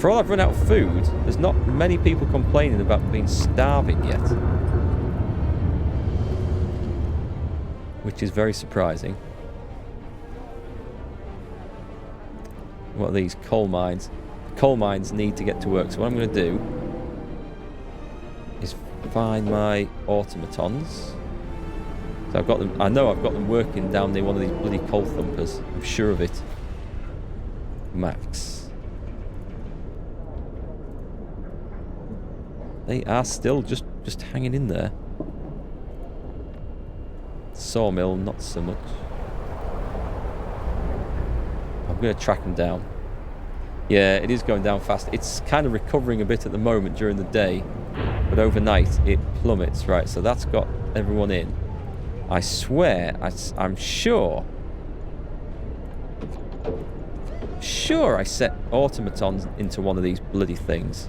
For all I've run out of food, there's not many people complaining about being starving yet. Which is very surprising. What are these? Coal mines. Coal mines need to get to work. So what I'm going to do is find my automatons. So I've got them. I know I've got them working down near one of these bloody coal thumpers. I'm sure of it. Max. They are still just hanging in there. Sawmill, not so much. I'm going to track them down. Yeah, it is going down fast. It's kind of recovering a bit at the moment during the day, but overnight it plummets. Right, so that's got everyone in. I swear, I'm sure I set automatons into one of these bloody things.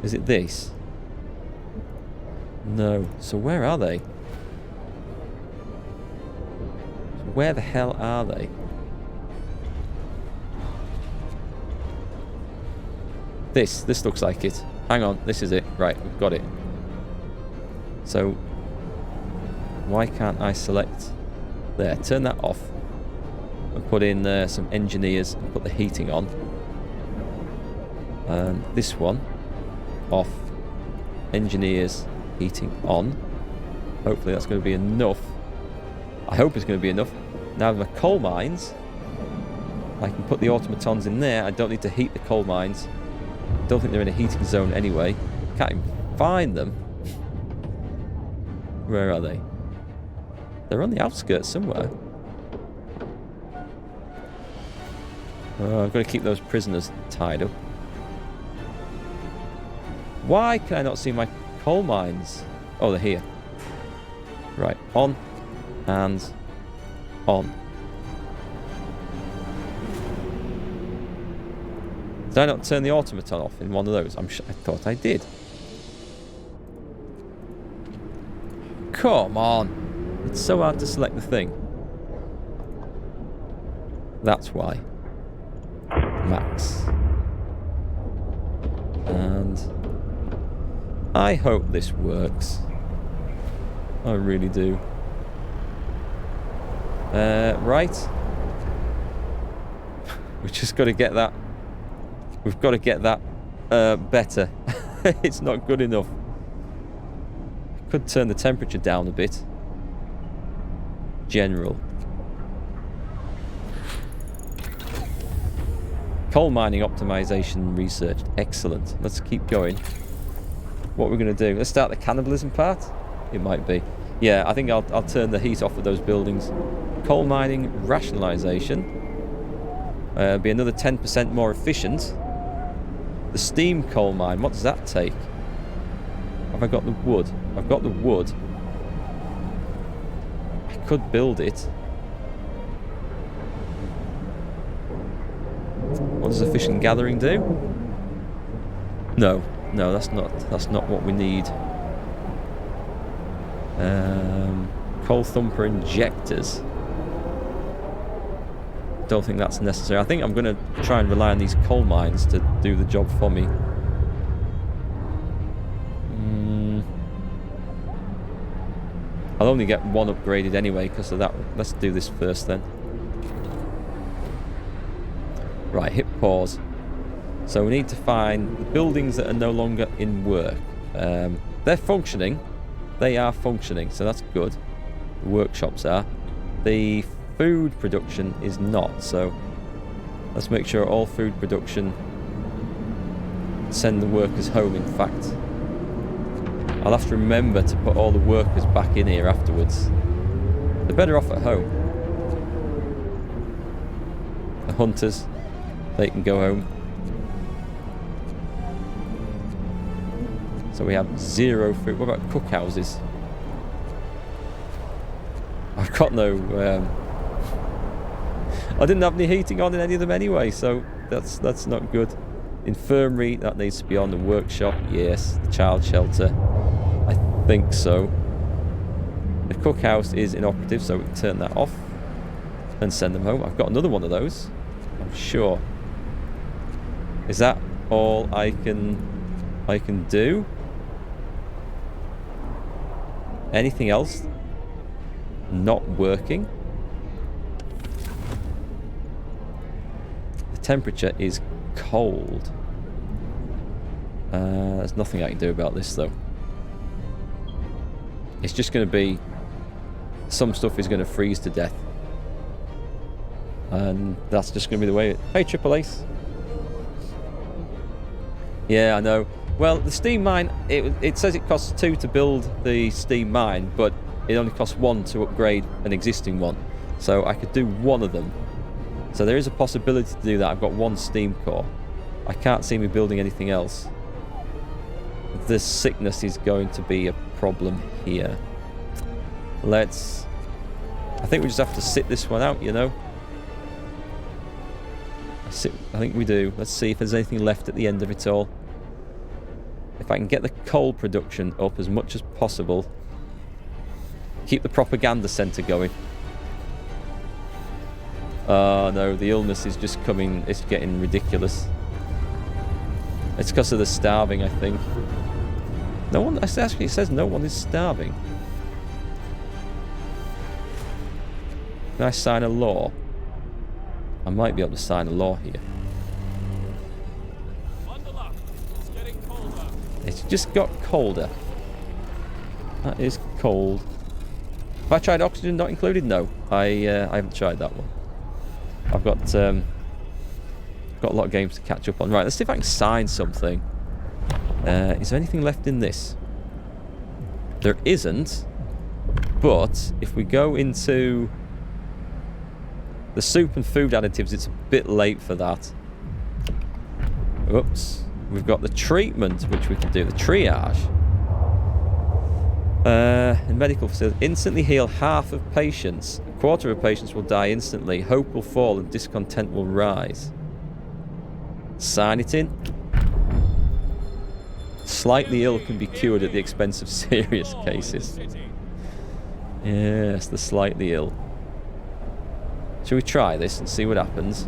Is it this? No. So where are they? Where the hell are they? This looks like it. Hang on, this is it. Right, we've got it. So, why can't I select there? Turn that off and put in some engineers and put the heating on. And this one off. Engineers, heating on. Hopefully that's going to be enough. I hope it's going to be enough. Now the coal mines, I can put the automatons in there. I don't need to heat the coal mines. Don't think they're in a heating zone anyway. Can't even find them. Where are they? They're on the outskirts somewhere. I've got to keep those prisoners tied up. Why can I not see my coal mines? Oh, they're here. Right, on and on. Did I not turn the automaton off in one of those? I thought I did. Come on. It's so hard to select the thing. That's why. Max. And I hope this works. I really do. Right. We've just got to get that. We've got to get that better. It's not good enough. I could turn the temperature down a bit. General. Coal mining optimization research. Excellent. Let's keep going. What we're going to do. Let's start the cannibalism part. It might be. Yeah, I think I'll turn the heat off of those buildings. Coal mining rationalization. Be another 10% more efficient. The steam coal mine, what does that take? Have I got the wood? I've got the wood. I could build it. What does efficient gathering do? No, that's not what we need. Coal thumper injectors. Don't think that's necessary. I think I'm going to try and rely on these coal mines to do the job for me. I'll only get one upgraded anyway because of that. Let's do this first then. Right, hit pause. So we need to find the buildings that are no longer in work. They're functioning. They are functioning, so that's good. The workshops are. The food production is not, so let's make sure all food production send the workers home. In fact, I'll have to remember to put all the workers back in here afterwards. They're better off at home. The hunters, they can go home. So we have 0 food. What about cookhouses? I've got no I didn't have any heating on in any of them anyway, so that's not good. Infirmary, that needs to be on. The workshop, yes. The child shelter, I think so. The cookhouse is inoperative, so we can turn that off and send them home. I've got another one of those, I'm sure. Is that all I can do? Anything else not working? The temperature is cold. There's nothing I can do about this though. It's just going to be, some stuff is going to freeze to death. And that's just going to be the way it... Hey, Triple Ace. Yeah, I know. Well, the steam mine, it says it costs 2 to build the steam mine, but it only costs 1 to upgrade an existing one. So I could do one of them. So there is a possibility to do that. I've got 1 steam core. I can't see me building anything else. The sickness is going to be a problem here. I think we just have to sit this one out, you know. I think we do. Let's see if there's anything left at the end of it all. If I can get the coal production up as much as possible. Keep the propaganda centre going. Oh no, the illness is just coming. It's getting ridiculous. It's because of the starving, I think. No one, actually, it says no one is starving. Can I sign a law? I might be able to sign a law here. It's just got colder. That is cold. Have I tried oxygen not included? No, I haven't tried that one. I've got a lot of games to catch up on. Right, let's see if I can sign something. Is there anything left in this? There isn't. But if we go into the soup and food additives, it's a bit late for that. Oops. We've got the treatment, which we can do. The triage. In medical facility, instantly heal half of patients. A quarter of patients will die instantly. Hope will fall and discontent will rise. Sign it in. Slightly ill can be cured at the expense of serious cases. Yes, the slightly ill. Shall we try this and see what happens?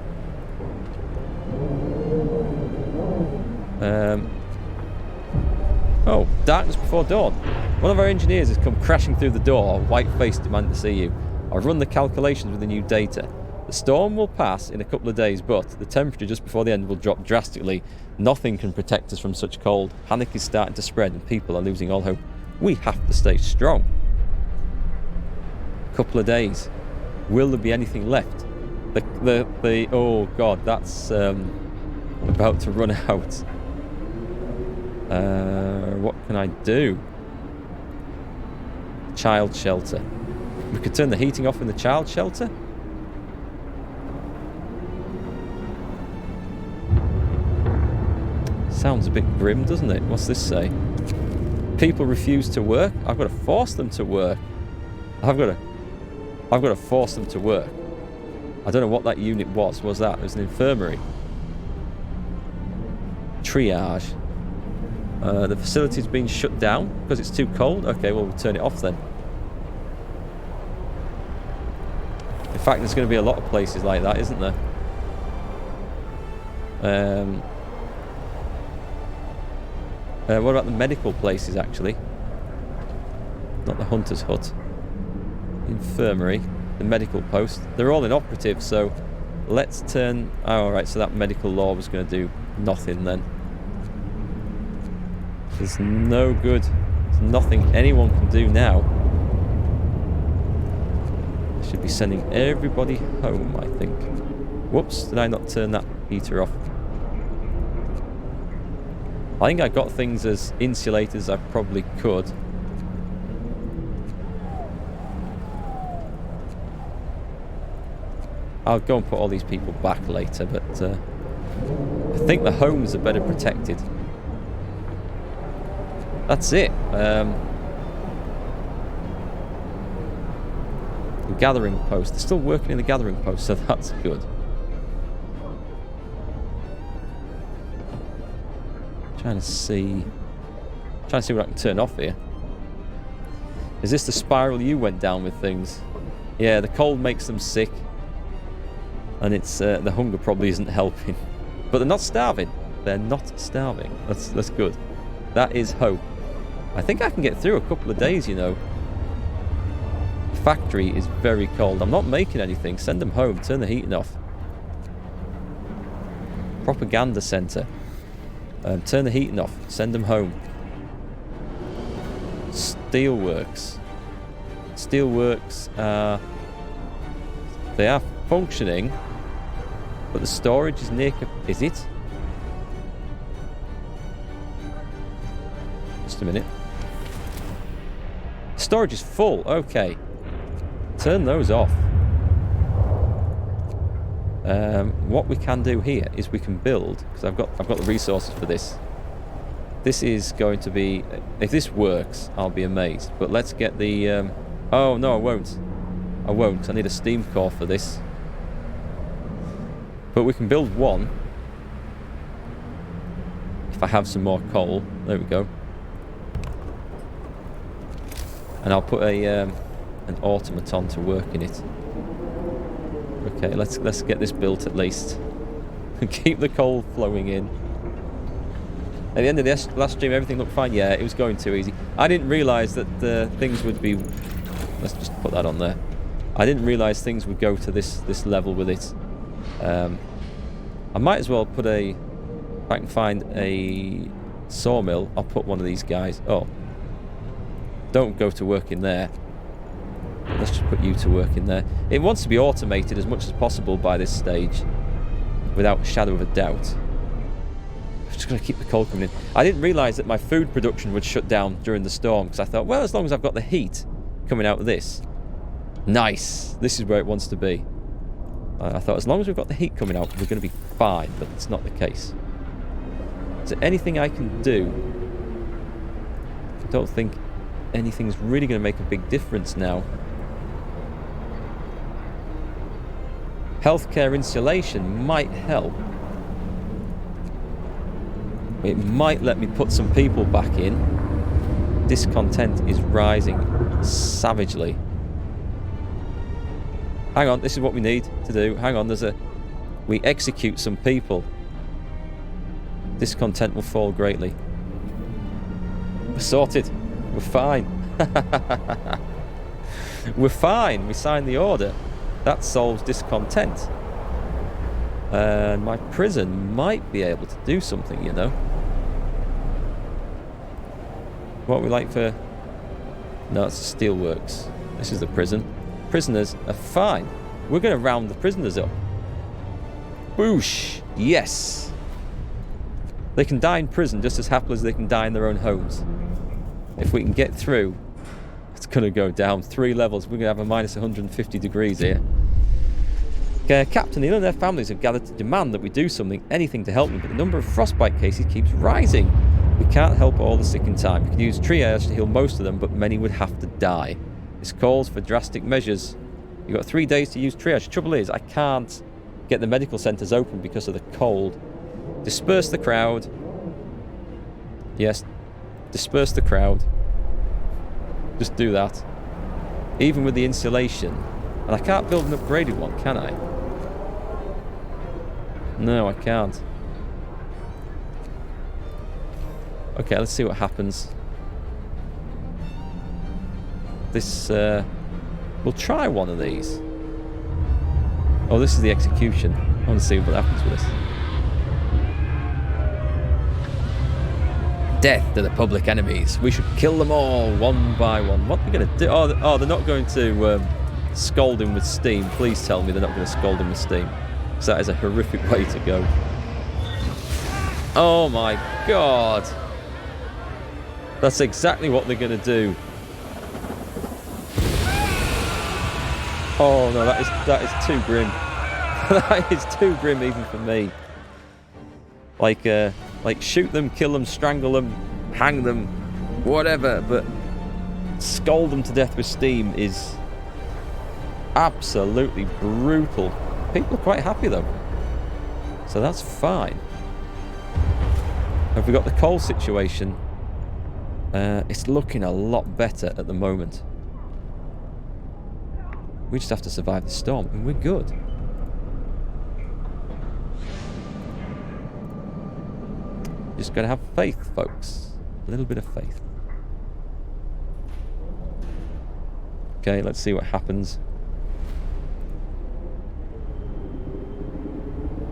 Oh, darkness before dawn. One of our engineers has come crashing through the door, white-faced, demanding to see you. I've run the calculations with the new data. The storm will pass in a couple of days, but the temperature just before the end will drop drastically. Nothing can protect us from such cold. Panic is starting to spread and people are losing all hope. We have to stay strong. A couple of days. Will there be anything left? Oh god, that's about to run out. What can I do? Child shelter. We could turn the heating off in the child shelter. Sounds a bit grim, doesn't it? What's this say? People refuse to work. I've got to force them to work. I've got to force them to work. I don't know what that unit was. What was that? It was an infirmary. Triage. The facility's been shut down because it's too cold. Okay, well, we'll turn it off then. In fact, there's going to be a lot of places like that, isn't there? What about the medical places, actually? Not the hunter's hut. Infirmary. The medical post. They're all inoperative, so let's turn... Oh, alright, so that medical law was going to do nothing then. There's no good. There's nothing anyone can do now. I should be sending everybody home, I think. Whoops, did I not turn that heater off? I think I got things as insulated as I probably could. I'll go and put all these people back later, but I think the homes are better protected. That's it. The gathering post. They're still working in the gathering post, so that's good. Trying to see what I can turn off here. Is this the spiral you went down with things? Yeah, the cold makes them sick. And it's the hunger probably isn't helping. But they're not starving. They're not starving. That's good. That is hope. I think I can get through a couple of days, you know. The factory is very cold. I'm not making anything. Send them home. Turn the heating off. Propaganda center. Turn the heating off. Send them home. Steelworks. Steelworks are... They are functioning, but the storage is near... Is it? Just a minute. Storage is full. Okay. Turn those off. What we can do here is we can build, because I've got the resources for this. This is going to be... If this works, I'll be amazed. But let's get the... Oh, no, I won't. I won't. I need a steam core for this. But we can build one. If I have some more coal. There we go. And I'll put an automaton to work in it. Okay, let's get this built at least. And keep the coal flowing in. At the end of the last stream, everything looked fine. Yeah, it was going too easy. I didn't realise that things would be... Let's just put that on there. I didn't realise things would go to this level with it. I might as well put a... If I can find a sawmill, I'll put one of these guys... Oh. Don't go to work in there. Let's just put you to work in there. It wants to be automated as much as possible by this stage. Without a shadow of a doubt. I'm just going to keep the coal coming in. I didn't realise that my food production would shut down during the storm. Because I thought, well, as long as I've got the heat coming out of this. Nice. This is where it wants to be. I thought, as long as we've got the heat coming out, we're going to be fine. But it's not the case. Is there anything I can do? I don't think anything's really going to make a big difference now. Healthcare insulation might help. It might let me put some people back in. Discontent is rising savagely. Hang on, this is what we need to do. Hang on, we execute some people. Discontent will fall greatly. We're sorted. We're fine. We're fine. We signed the order. That solves discontent. And my prison might be able to do something, you know. What we like for... No, it's steelworks. This is the prison. Prisoners are fine. We're going to round the prisoners up. Boosh! Yes! They can die in prison just as happily as they can die in their own homes. If we can get through, it's going to go down 3 levels. We're going to have a minus 150 degrees here. Captain, Neil and their families have gathered to demand that we do something, anything to help them, but the number of frostbite cases keeps rising. We can't help all the sick in time. We could use triage to heal most of them, but many would have to die. This calls for drastic measures. You've got 3 days to use triage. The trouble is, I can't get the medical centres open because of the cold. Disperse the crowd. Yes, disperse the crowd. Just do that. Even with the insulation. And I can't build an upgraded one, can I? No, I can't. Okay, let's see what happens. This, we'll try one of these. Oh, this is the execution. I want to see what happens with this. Death to the public enemies. We should kill them all, one by one. What are they going to do? Oh, they're not going to scold him with steam. Please tell me they're not going to scold him with steam. Because that is a horrific way to go. Oh my god. That's exactly what they're going to do. Oh no, that is too grim. That is too grim even for me. Like shoot them, kill them, strangle them, hang them, whatever, but scold them to death with steam is absolutely brutal. People are quite happy though, so that's fine. Have we got the coal situation? It's looking a lot better at the moment. We just have to survive the storm and we're good. Just gotta have faith, folks. A little bit of faith. Okay, let's see what happens.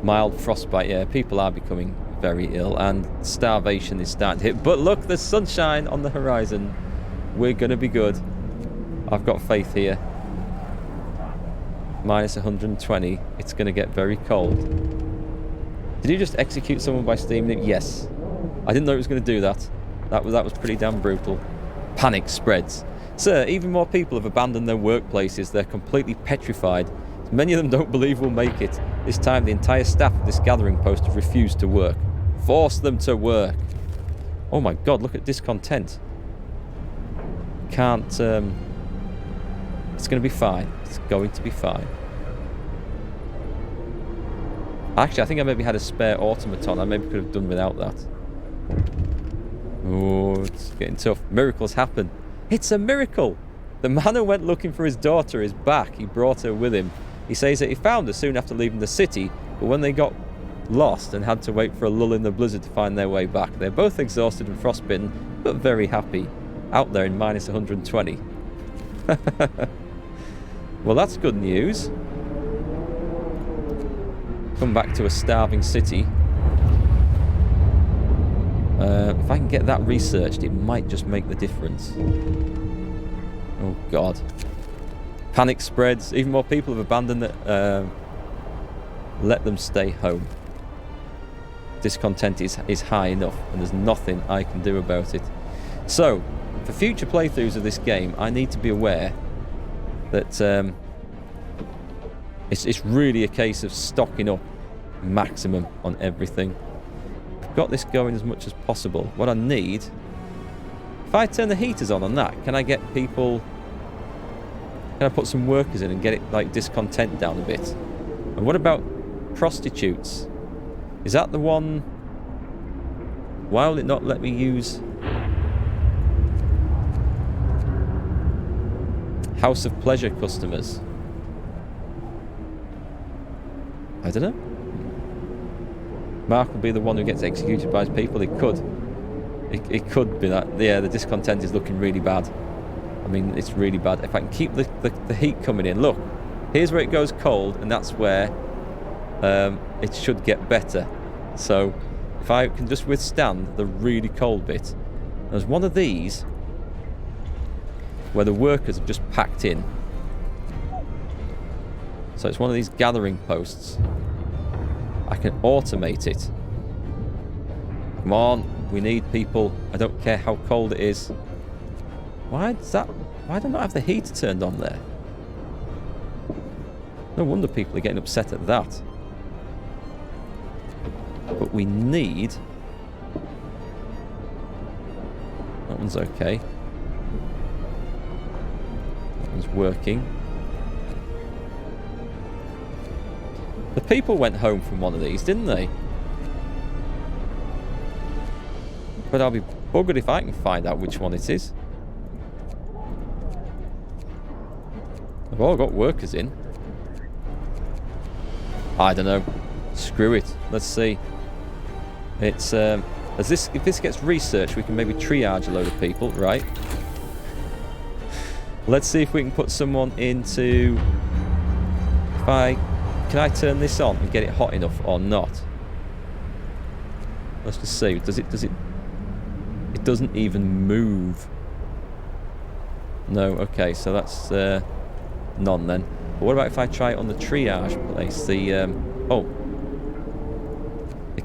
Mild frostbite, yeah, people are becoming very ill, and starvation is starting to hit. But look, there's sunshine on the horizon. We're gonna be good. I've got faith here. Minus 120. It's gonna get very cold. Did you just execute someone by steaming it? Yes. I didn't know it was gonna do that. That was pretty damn brutal. Panic spreads. Sir, even more people have abandoned their workplaces. They're completely petrified. Many of them don't believe we'll make it. This time, the entire staff of this gathering post have refused to work. Force them to work. Oh my god, look at discontent. Can't, It's going to be fine. It's going to be fine. Actually, I think I maybe had a spare automaton. I maybe could have done without that. Oh, it's getting tough. Miracles happen. It's a miracle! The man who went looking for his daughter is back. He brought her with him. He says that he found her soon after leaving the city, but when they got lost and had to wait for a lull in the blizzard to find their way back. They're both exhausted and frostbitten, but very happy. Out there in minus 120. Well, that's good news. Come back to a starving city. If I can get that researched, it might just make the difference. Oh, God. Panic spreads. Even more people have abandoned it. Let them stay home. Discontent is high enough, and there's nothing I can do about it. So, for future playthroughs of this game, I need to be aware that it's really a case of stocking up maximum on everything. I've got this going as much as possible. What I need... If I turn the heaters on that, can I get people... Can I put some workers in and get it, like, discontent down a bit? And what about prostitutes? Is that the one... Why will it not let me use... House of Pleasure customers? I don't know. Mark will be the one who gets executed by his people. It could. It could be that. Yeah, the discontent is looking really bad. I mean, it's really bad. If I can keep the heat coming in. Look, here's where it goes cold, and that's where it should get better. So, if I can just withstand the really cold bit. There's one of these where the workers have just packed in. So it's one of these gathering posts. I can automate it. Come on, we need people. I don't care how cold it is. Why do I not have the heater turned on there? No wonder people are getting upset at that. But we need... That one's okay. That one's working. The people went home from one of these, didn't they? But I'll be buggered if I can find out which one it is. I've all got workers in. I don't know. Screw it. Let's see. It's if this gets researched, we can maybe triage a load of people, right? Let's see if we can put someone into... Can I turn this on and get it hot enough or not? Let's just see. Does it... It doesn't even move. No, okay, so that's none then. But what about if I try it on the triage place? The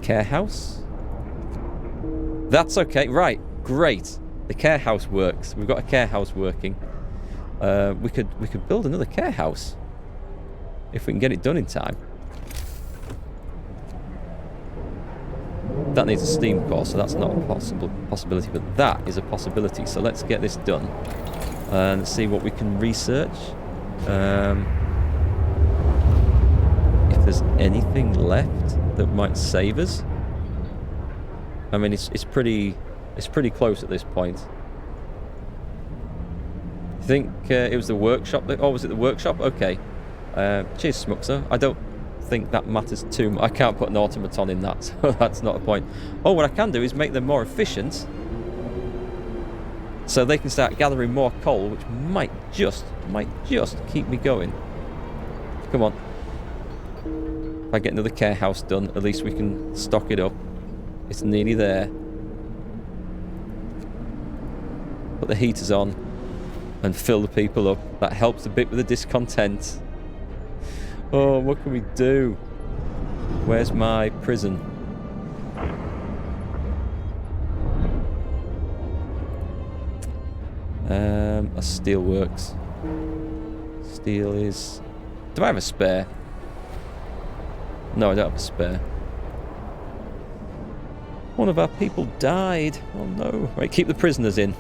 care house? That's okay, right, great. The care house works. We've got a care house working. We could build another care house if we can get it done in time. That needs a steam core, so that's not a possibility, but that is a possibility. So let's get this done and see what we can research. If there's anything left that might save us. I mean, it's pretty close at this point. I think it was the workshop. Oh, was it the workshop? Okay. Cheers, Smuxer. I don't think that matters too much. I can't put an automaton in that, so that's not a point. Oh, what I can do is make them more efficient, so they can start gathering more coal, which might just keep me going. Come on. If I get another care house done, at least we can stock it up. It's nearly there. Put the heaters on and fill the people up. That helps a bit with the discontent. Oh, what can we do? Where's my prison? A steel works. Steel is... Do I have a spare? No, I don't have a spare. One of our people died. Oh no. Right, keep the prisoners in.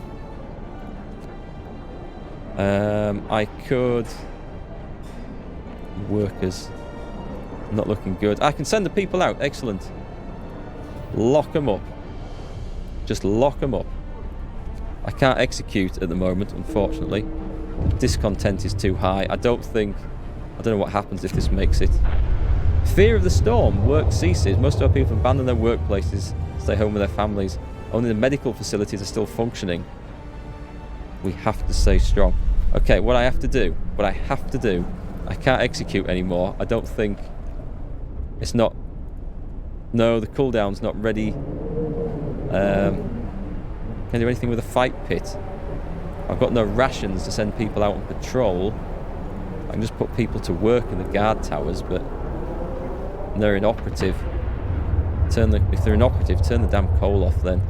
I could... Workers. Not looking good. I can send the people out. Excellent. Lock them up. Just lock them up. I can't execute at the moment, unfortunately. Discontent is too high. I don't know what happens if this makes it. Fear of the storm. Work ceases. Most of our people abandon their workplaces, stay home with their families. Only the medical facilities are still functioning. We have to stay strong. Okay, what I have to do, I can't execute anymore. I don't think... It's not... No, the cooldown's not ready. Can I do anything with a fight pit? I've got no rations to send people out on patrol. I can just put people to work in the guard towers, but they're inoperative. If they're inoperative, turn the damn coal off then.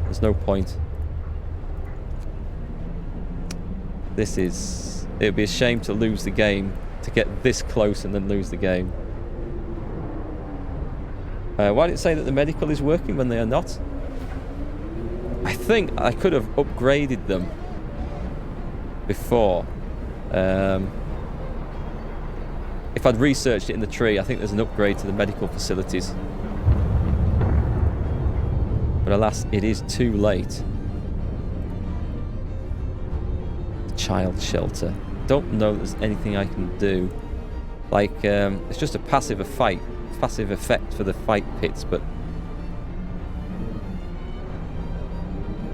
There's no point. It'd be a shame to lose the game, to get this close and then lose the game. Why did it say that the medical is working when they are not? I think I could have upgraded them before. If I'd researched it in the tree, I think there's an upgrade to the medical facilities. But alas, it is too late. Child shelter. Don't know there's anything I can do. Like, it's just a passive effect for the fight pits, but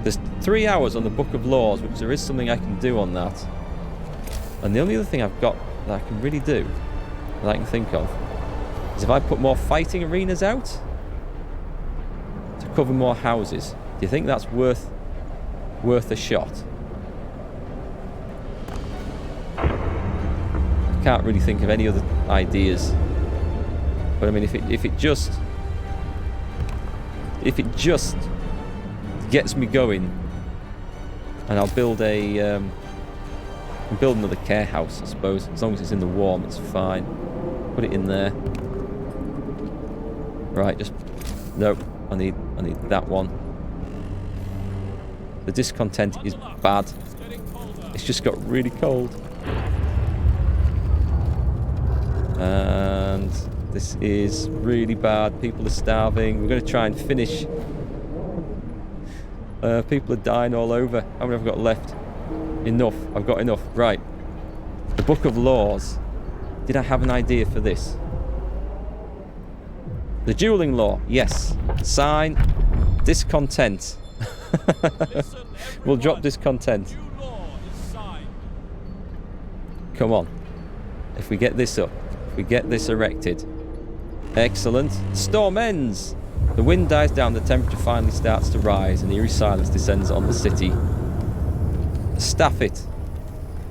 there's 3 hours on the Book of Laws, which there is something I can do on that. And the only other thing I've got that I can really do, that I can think of, is if I put more fighting arenas out to cover more houses. Do you think that's worth a shot? I can't really think of any other ideas. But I mean, if it just gets me going, and I'll build another care house, I suppose. As long as it's in the warm, it's fine. Put it in there. Right, just nope. I need that one. The discontent is bad. It's just got really cold. And this is really bad. People are starving. We're going to try and finish. People are dying all over. How many have I got left? Enough. I've got enough. Right. The Book of Laws. Did I have an idea for this? The dueling law. Yes. Sign. Discontent. We'll drop discontent. Come on. If we get this up. If we get this erected. Excellent. Storm ends. The wind dies down, the temperature finally starts to rise, and eerie silence descends on the city. Staff it.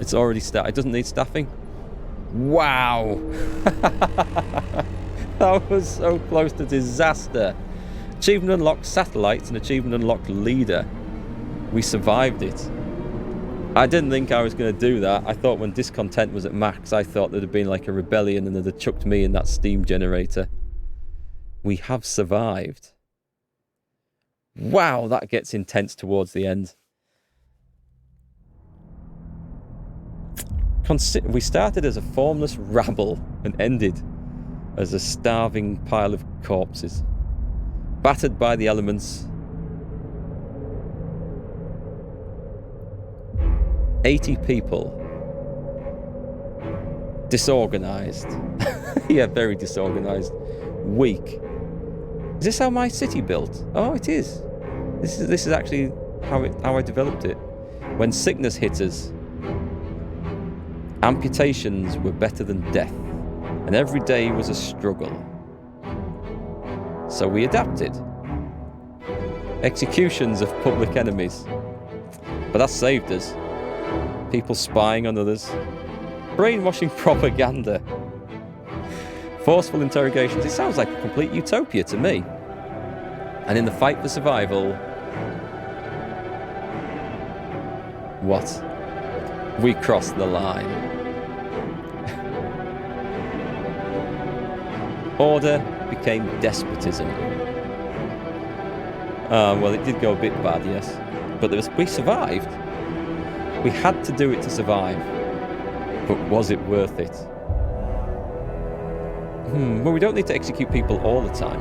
It's already started. It doesn't need staffing. Wow. That was so close to disaster. Achievement unlocked satellites and achievement unlocked leader. We survived it. I didn't think I was going to do that. I thought when discontent was at max, I thought there'd have been like a rebellion and they'd have chucked me in that steam generator. We have survived. Wow, that gets intense towards the end. We started as a formless rabble and ended as a starving pile of corpses. Battered by the elements. 80 people. Disorganized. Yeah, very disorganized. Weak. Is this how my city built? Oh, it is. This is actually how I developed it. When sickness hit us, amputations were better than death, and every day was a struggle. So we adapted. Executions of public enemies. But that saved us. People spying on others. Brainwashing propaganda. Forceful interrogations. It sounds like a complete utopia to me. And in the fight for survival... What? We crossed the line. Order became despotism. Well, it did go a bit bad, yes. But we survived. We had to do it to survive. But was it worth it? Well, we don't need to execute people all the time.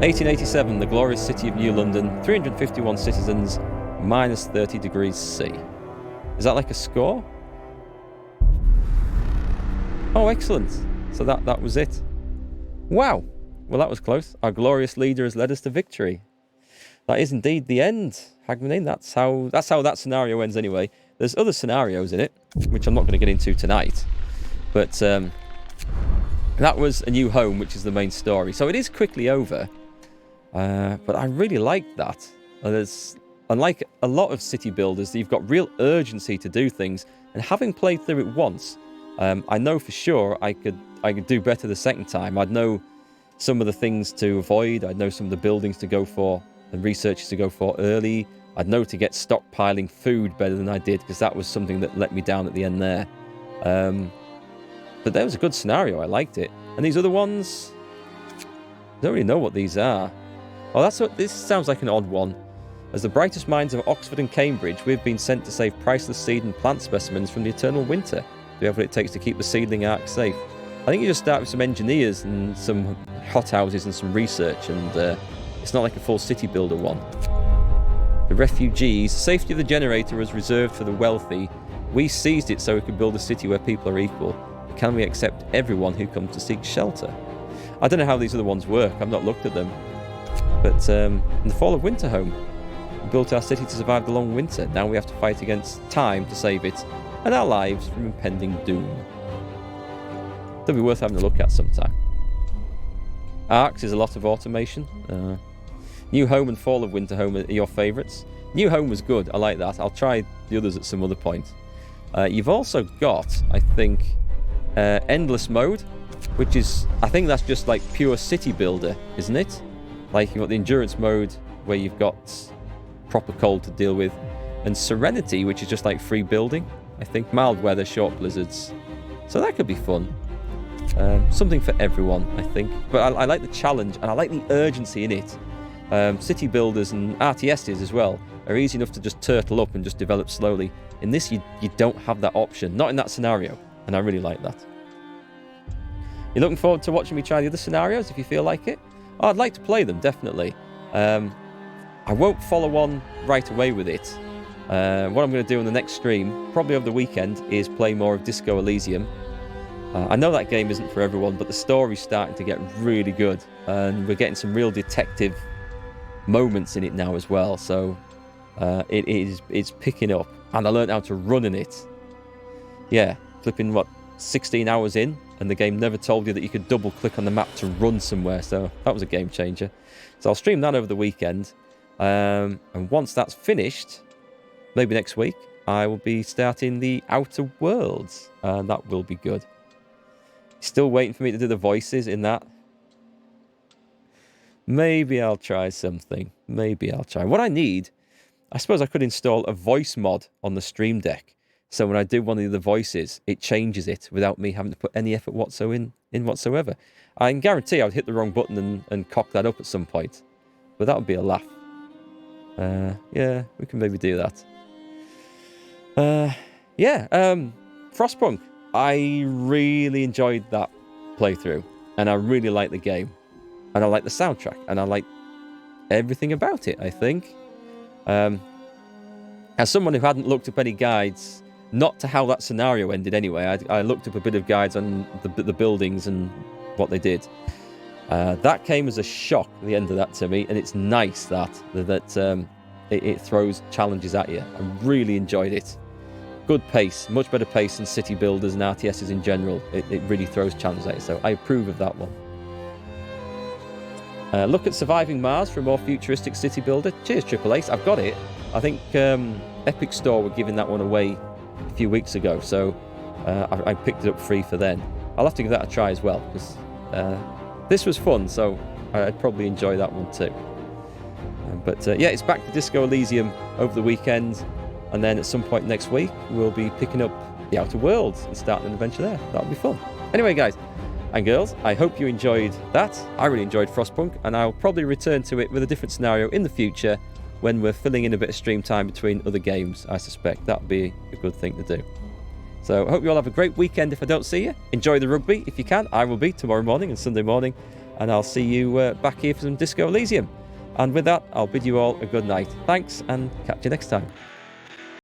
1887, the glorious city of New London, 351 citizens, minus 30 degrees C. Is that like a score? Oh, excellent. So that was it. Wow. Well, that was close. Our glorious leader has led us to victory. That is indeed the end, Hagmanin. That's how that scenario ends anyway. There's other scenarios in it, which I'm not going to get into tonight. But that was A New Home, which is the main story. So it is quickly over. But I really liked that. Unlike a lot of city builders, you've got real urgency to do things. And having played through it once, I know for sure I could do better the second time. I'd know some of the things to avoid. I'd know some of the buildings to go for and researches to go for early. I'd know to get stockpiling food better than I did, because that was something that let me down at the end there. But that was a good scenario. I liked it. And these other ones, I don't really know what these are. Oh, this sounds like an odd one. As the brightest minds of Oxford and Cambridge, we've been sent to save priceless seed and plant specimens from the eternal winter. Do we have what it takes to keep the seedling ark safe? I think you just start with some engineers and some hothouses and some research, and it's not like a full city builder one. The refugees. Safety of the generator was reserved for the wealthy. We seized it so we could build a city where people are equal. Can we accept everyone who comes to seek shelter? I don't know how these other ones work. I've not looked at them. But in the fall of Winterhome, we built our city to survive the long winter. Now we have to fight against time to save it, and our lives from impending doom. That'll be worth having a look at sometime. Arcs is a lot of automation. New Home and Fall of Winterhome are your favourites. New Home was good. I like that. I'll try the others at some other point. You've also got, I think, Endless Mode, which is, I think that's just like pure city builder, isn't it? Like you've got the Endurance Mode, where you've got proper cold to deal with, and Serenity, which is just like free building. I think mild weather, short blizzards. So that could be fun. Something for everyone, I think. But I like the challenge, and I like the urgency in it. City builders and RTSs as well are easy enough to just turtle up and just develop slowly. In this, you don't have that option. Not in that scenario, and I really like that. You're looking forward to watching me try the other scenarios if you feel like it? Oh, I'd like to play them, definitely. I won't follow on right away with it. What I'm going to do on the next stream, probably over the weekend, is play more of Disco Elysium. I know that game isn't for everyone, but the story's starting to get really good, and we're getting some real detective moments in it now as well. So it's picking up, and I learned how to run in it. Yeah, flipping 16 hours in, and the game never told you that you could double click on the map to run somewhere. So that was a game changer. So I'll stream that over the weekend, and once that's finished, maybe next week, I will be starting the Outer Worlds, and that will be good. Still waiting for me to do the voices in that. Maybe I'll try something. Maybe I'll try. What I need, I suppose I could install a voice mod on the Stream Deck. So when I do one of the voices, it changes it without me having to put any effort whatsoever. I can guarantee I would hit the wrong button and cock that up at some point. But that would be a laugh. Yeah, we can maybe do that. Frostpunk. I really enjoyed that playthrough, and I really like the game, and I like the soundtrack, and I like everything about it, I think. As someone who hadn't looked up any guides, Not to how that scenario ended anyway. I looked up a bit of guides on the buildings and what they did. That came as a shock, the end of that to me, and it's nice that it throws challenges at you. I really enjoyed it. Good pace, much better pace than city builders and RTSs in general. It really throws challenges at you, so I approve of that one. Look at Surviving Mars for a more futuristic city builder. Cheers, Triple Ace. I've got it. I think Epic Store were giving that one away a few weeks ago, so I picked it up free for then. I'll have to give that a try as well, because this was fun, so I'd probably enjoy that one too. But yeah, it's back to Disco Elysium over the weekend, and then at some point next week we'll be picking up the Outer Worlds and starting an adventure there. That'll be fun. Anyway, guys and girls, I hope you enjoyed that. I really enjoyed Frostpunk, and I'll probably return to it with a different scenario in the future when we're filling in a bit of stream time between other games. I suspect that'd be a good thing to do. So I hope you all have a great weekend if I don't see you. Enjoy the rugby if you can. I will be tomorrow morning and Sunday morning, and I'll see you back here for some Disco Elysium. And with that, I'll bid you all a good night. Thanks, and catch you next time.